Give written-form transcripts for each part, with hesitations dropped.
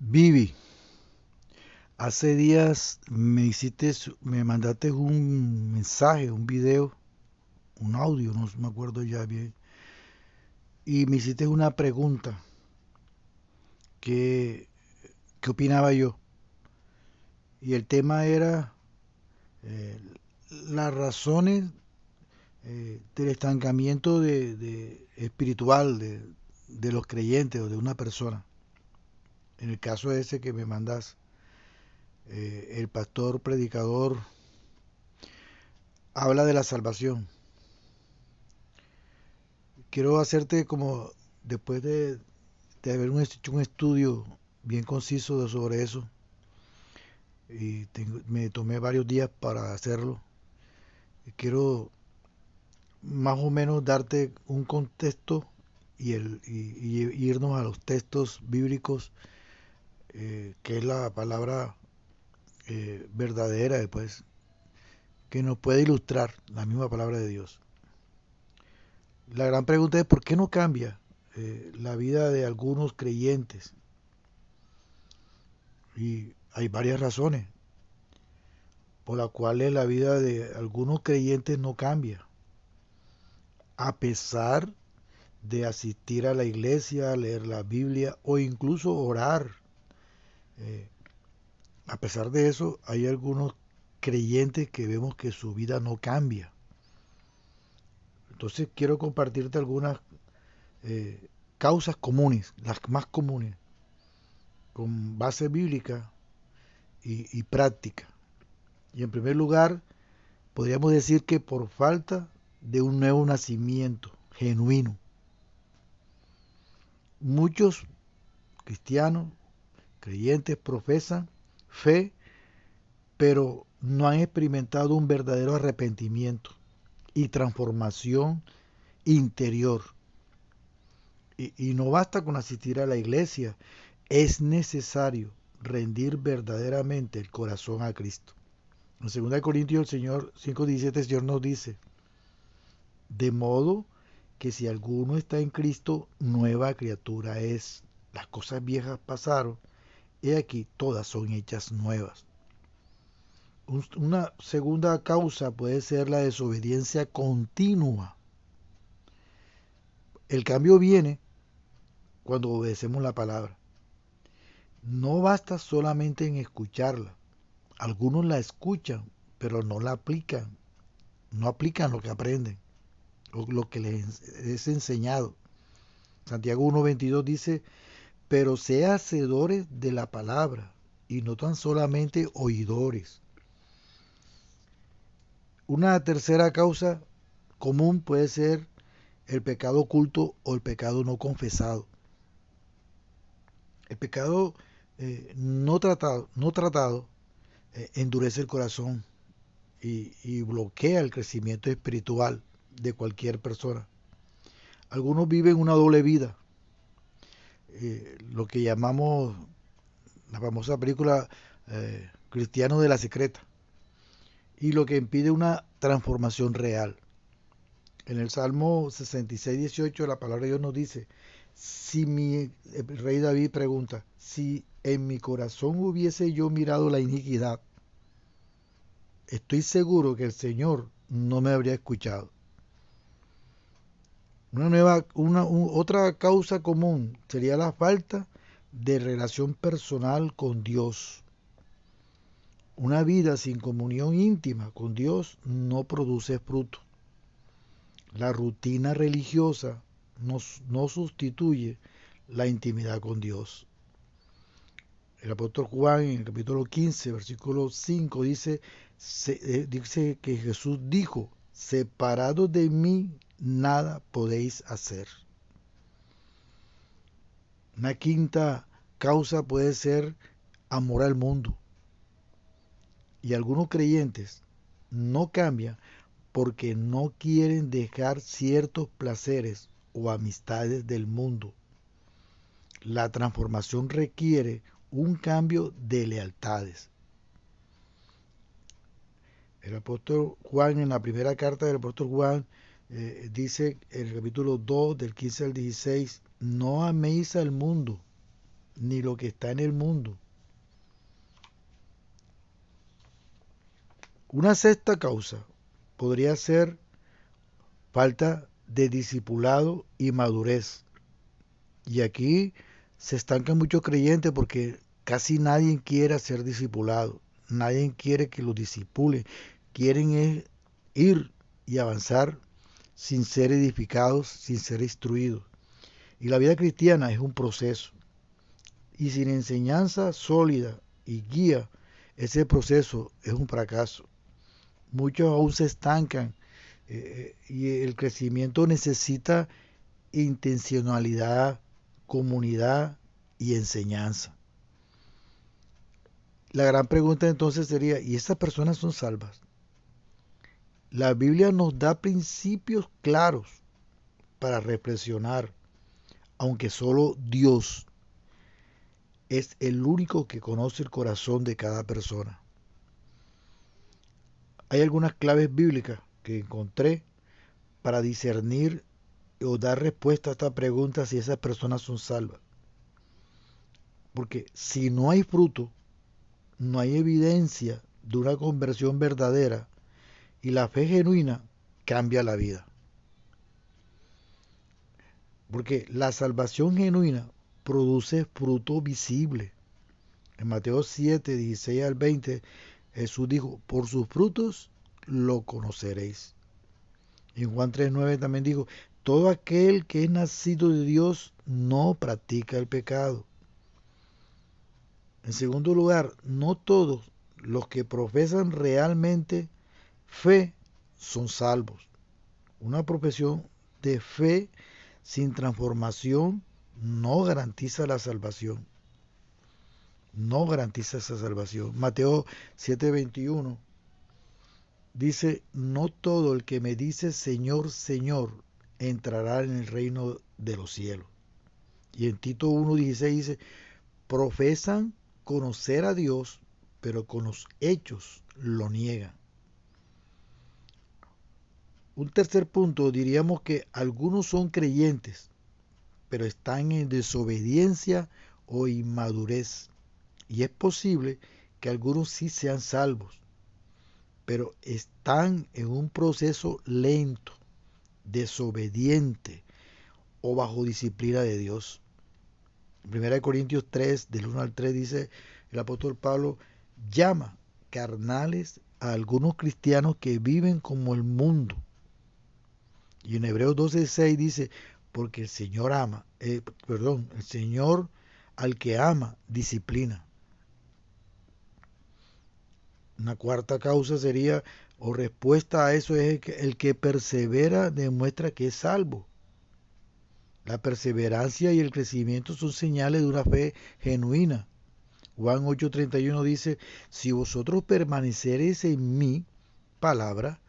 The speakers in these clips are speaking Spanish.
Vivi, hace días me mandaste un mensaje, un video, un audio, no me acuerdo ya bien, y me hiciste una pregunta que, ¿qué opinaba yo? Y el tema era eh, las razones del estancamiento espiritual de los creyentes o de una persona. En el caso ese que me mandas, el pastor predicador habla de la salvación. Quiero hacerte como, después de haber hecho un estudio bien conciso sobre eso, y me tomé varios días para hacerlo, quiero más o menos darte un contexto y irnos a los textos bíblicos, que es la palabra verdadera después, que nos puede ilustrar la misma palabra de Dios. La gran pregunta es ¿por qué no cambia la vida de algunos creyentes? Y hay varias razones por las cuales la vida de algunos creyentes no cambia, a pesar de asistir a la iglesia, leer la Biblia o incluso orar. Eh, a pesar de eso, hay algunos creyentes que vemos que su vida no cambia. Entonces quiero compartirte algunas causas comunes, las más comunes, con base bíblica y práctica. Y en primer lugar, podríamos decir que por falta de un nuevo nacimiento genuino. Muchos cristianos, creyentes, profesan fe, pero no han experimentado un verdadero arrepentimiento y transformación interior. Y no basta con asistir a la iglesia, es necesario rendir verdaderamente el corazón a Cristo. En 2 Corintios el Señor 5:17 el Señor nos dice, de modo que si alguno está en Cristo, nueva criatura es. Las cosas viejas pasaron, he aquí todas son hechas nuevas. Una segunda causa puede ser la desobediencia continua. El cambio viene cuando obedecemos la palabra. No basta solamente en escucharla. Algunos la escuchan, pero no la aplican. No aplican lo que aprenden, lo que les es enseñado. Santiago 1:22 dice, pero sea hacedores de la palabra y no tan solamente oidores. Una tercera causa común puede ser el pecado oculto o el pecado no confesado. El pecado no tratado endurece el corazón y bloquea el crecimiento espiritual de cualquier persona. Algunos viven una doble vida, lo que llamamos la famosa película Cristiano de la Secreta, y lo que impide una transformación real. En el Salmo 66:18 la palabra de Dios nos dice, si el rey David pregunta, si en mi corazón hubiese yo mirado la iniquidad, estoy seguro que el Señor no me habría escuchado. Otra causa común sería la falta de relación personal con Dios. Una vida sin comunión íntima con Dios no produce fruto. La rutina religiosa no sustituye la intimidad con Dios. El apóstol Juan en el capítulo 15, versículo 5 dice que Jesús dijo, separados de mí nada podéis hacer. Una quinta causa puede ser amor al mundo. Y algunos creyentes no cambian porque no quieren dejar ciertos placeres o amistades del mundo. La transformación requiere un cambio de lealtades. El apóstol Juan, en la primera carta del apóstol Juan, dice en el capítulo 2, del 15 al 16, no améis al mundo, ni lo que está en el mundo. Una sexta causa podría ser falta de discipulado y madurez. Y aquí se estancan muchos creyentes porque casi nadie quiere ser discipulado, nadie quiere que los discipule, quieren ir y avanzar sin ser edificados, sin ser instruidos. Y la vida cristiana es un proceso. Y sin enseñanza sólida y guía, ese proceso es un fracaso. Muchos aún se estancan y el crecimiento necesita intencionalidad, comunidad y enseñanza. La gran pregunta entonces sería, ¿y estas personas son salvas? La Biblia nos da principios claros para reflexionar, aunque solo Dios es el único que conoce el corazón de cada persona. Hay algunas claves bíblicas que encontré para discernir o dar respuesta a esta pregunta si esas personas son salvas. Porque si no hay fruto, no hay evidencia de una conversión verdadera y la fe genuina cambia la vida. Porque la salvación genuina produce fruto visible. En Mateo 7, 16 al 20, Jesús dijo, por sus frutos lo conoceréis. En Juan 3:9 también dijo, todo aquel que es nacido de Dios no practica el pecado. En segundo lugar, no todos los que profesan realmente fe son salvos. Una profesión de fe sin transformación no garantiza la salvación. No garantiza esa salvación. Mateo 7:21 dice, no todo el que me dice Señor, Señor, entrará en el reino de los cielos. Y en Tito 1:16 dice, profesan conocer a Dios, pero con los hechos lo niegan. Un tercer punto, diríamos que algunos son creyentes, pero están en desobediencia o inmadurez. Y es posible que algunos sí sean salvos, pero están en un proceso lento, desobediente o bajo disciplina de Dios. En 1 Corintios 3, del 1 al 3 dice el apóstol Pablo, llama carnales a algunos cristianos que viven como el mundo. Y en Hebreos 12:6 dice, porque el Señor el Señor al que ama disciplina. Una cuarta causa sería, o respuesta a eso, es el que persevera demuestra que es salvo. La perseverancia y el crecimiento son señales de una fe genuina. Juan 8:31 dice, si vosotros permaneceréis en mi palabra,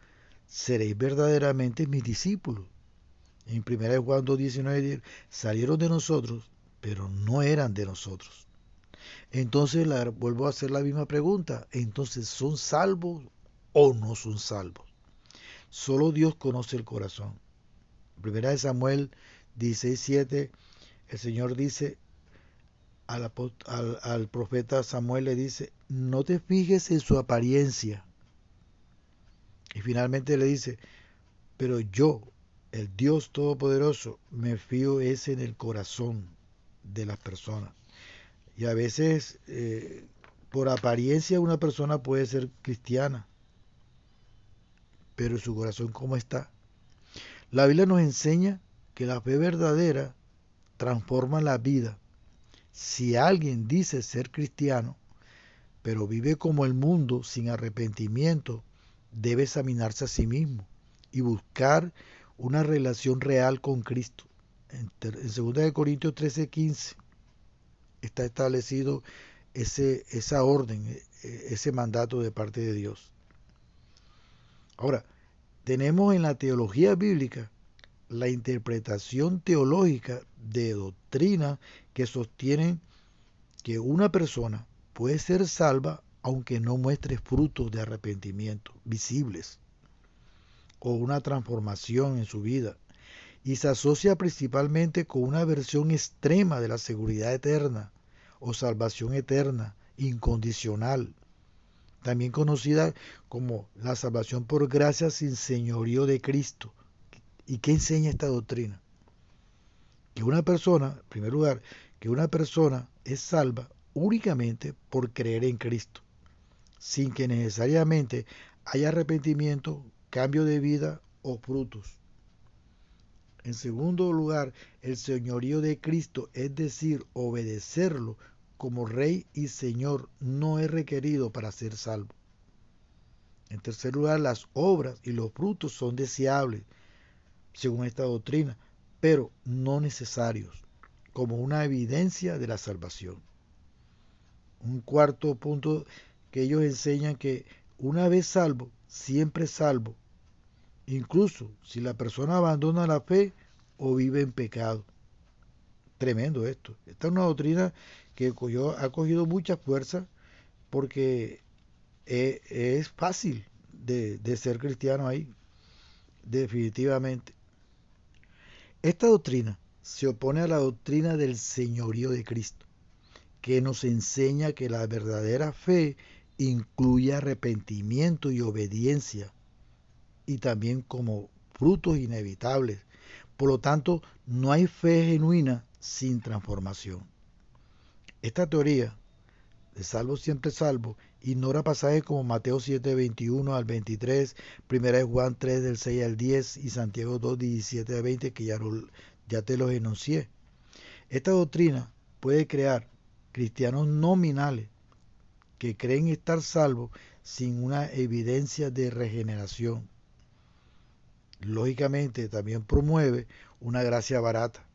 seréis verdaderamente mis discípulos. En 1 Juan 2:19 salieron de nosotros, pero no eran de nosotros. Entonces vuelvo a hacer la misma pregunta. Entonces, ¿son salvos o no son salvos? Solo Dios conoce el corazón. En 1 Samuel 16:7, el Señor dice al profeta Samuel, le dice, no te fijes en su apariencia. Y finalmente le dice, pero yo, el Dios Todopoderoso, me fío es en el corazón de las personas. Y a veces, por apariencia, una persona puede ser cristiana, pero su corazón, ¿cómo está? La Biblia nos enseña que la fe verdadera transforma la vida. Si alguien dice ser cristiano, pero vive como el mundo sin arrepentimiento, debe examinarse a sí mismo y buscar una relación real con Cristo. En 2 Corintios 13:15 está establecido esa orden, ese mandato de parte de Dios. Ahora, tenemos en la teología bíblica la interpretación teológica de doctrinas que sostienen que una persona puede ser salva aunque no muestre frutos de arrepentimiento visibles o una transformación en su vida, y se asocia principalmente con una versión extrema de la seguridad eterna o salvación eterna, incondicional, también conocida como la salvación por gracia sin señorío de Cristo. ¿Y qué enseña esta doctrina? Que una persona, en primer lugar, que una persona es salva únicamente por creer en Cristo, sin que necesariamente haya arrepentimiento, cambio de vida o frutos. En segundo lugar, el señorío de Cristo, es decir, obedecerlo como Rey y Señor, no es requerido para ser salvo. En tercer lugar, las obras y los frutos son deseables, según esta doctrina, pero no necesarios, como una evidencia de la salvación. Un cuarto punto que ellos enseñan que una vez salvo, siempre salvo, incluso si la persona abandona la fe o vive en pecado. Tremendo esto. Esta es una doctrina que ha cogido mucha fuerza porque es fácil de ser cristiano ahí, definitivamente. Esta doctrina se opone a la doctrina del señorío de Cristo, que nos enseña que la verdadera fe incluye arrepentimiento y obediencia, y también como frutos inevitables. Por lo tanto, no hay fe genuina sin transformación. Esta teoría de salvo siempre salvo ignora pasajes como Mateo 7, 21 al 23, 1 de Juan 3 del 6 al 10 y Santiago 2, 17 al 20 que ya te los enuncié. Esta doctrina puede crear cristianos nominales que creen estar salvos sin una evidencia de regeneración. Lógicamente también promueve una gracia barata.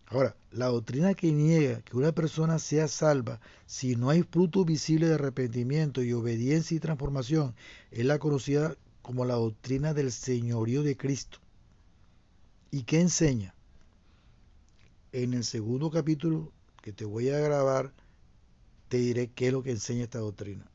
Ahora, la doctrina que niega que una persona sea salva si no hay fruto visible de arrepentimiento y obediencia y transformación es la conocida como la doctrina del señorío de Cristo. ¿Y qué enseña? En el segundo capítulo que te voy a grabar, te diré qué es lo que enseña esta doctrina.